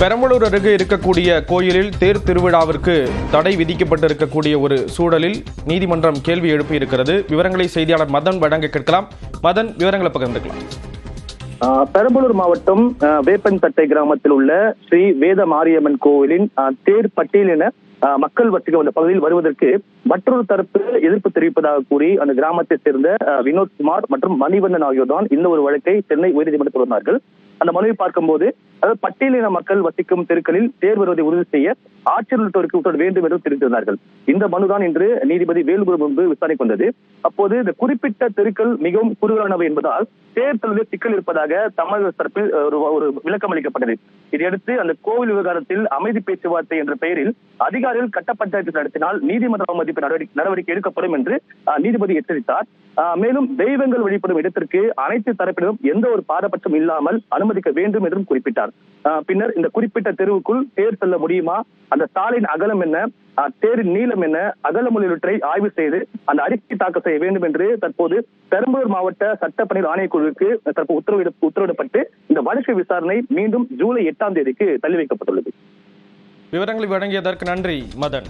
பெரம்பலூர் அருகே இருக்கக்கூடிய கோயிலில் தேர் திருவிழாவிற்கு தடை விதிக்கப்பட்டிருக்கக்கூடிய ஒரு சூழலில் நீதிமன்றம் கேள்வி எழுப்பியிருக்கிறது. விவரங்களை செய்தியாளர் மதன் வழங்க கேட்கலாம். மதன், விவரங்களை பகிர்ந்துக்கலாம். பெரம்பலூர் மாவட்டம் வேப்பன்தட்டை கிராமத்தில் உள்ள ஸ்ரீ வேத மாரியம்மன் கோவிலின் தேர் பட்டியலின மக்கள் வசிக்கும் அந்த பகுதியில் வருவதற்கு மற்றொரு தரப்பு எதிர்ப்பு தெரிவிப்பதாக கூறி அந்த கிராமத்தை சேர்ந்த வினோத்குமார் மற்றும் மணிவண்ணன் ஆகியோர் தான் இந்த ஒரு வழக்கை சென்னை உயர்நீதிமன்றத்தில் வந்தார்கள். அந்த மனுவை பார்க்கும்போது அதாவது பட்டியலின மக்கள் வசிக்கும் தெருக்களில் தேர் வருவதை உறுதி செய்ய ஆட்சியர் உள்ளிட்டோருக்கு உத்தரவு வேண்டும் என்று தெரிவித்திருந்தார்கள். இந்த மனுதான் இன்று நீதிபதி வேலுகுரு முன்பு விசாரணைக்கு வந்தது. அப்போது இந்த குறிப்பிட்ட தெருக்கள் மிகவும் குறுகலானவை என்பதால் தேர் தழுவதில் சிக்கல் இருப்பதாக தமிழக தரப்பில் ஒரு விளக்கம் அளிக்கப்பட்டது. இதையடுத்து அந்த கோவில் விவகாரத்தில் அமைதி பேச்சுவார்த்தை என்ற பெயரில் அதிகாரிகள் கட்டப்பஞ்சாயத்து நடத்தினால் நீதிமன்ற அவமதிப்பு நடவடிக்கை எடுக்கப்படும் என்று நீதிபதி எச்சரித்தார். மேலும் தெய்வங்கள் வழிபடும் இடத்திற்கு அனைத்து தரப்பினரும் எந்த ஒரு பாரபட்சம் இல்லாமல் அனுமதிக்க வேண்டும் என்றும் குறிப்பிட்டார். பின்னர் இந்த குறிப்பிட்ட தெருவுக்குள் தேர் செல்ல முடியுமா, அந்த சாலையின் அகலம் என்ன, தேரின் நீளம் என்ன, அகலம் உள்ளிட்டவற்றை ஆய்வு செய்து அந்த அறிக்கை தாக்கல் செய்ய வேண்டும் என்று தற்போது பெரம்பலூர் மாவட்ட சட்டப்பணிகள் ஆணையக்குழுவுக்கு உத்தரவிடப்பட்டு இந்த வழக்கு விசாரணை மீண்டும் ஜூலை 8ஆம் தேதிக்கு தள்ளி வைக்கப்பட்டுள்ளது. விவரங்களை வழங்கியதற்கு நன்றி மதன்.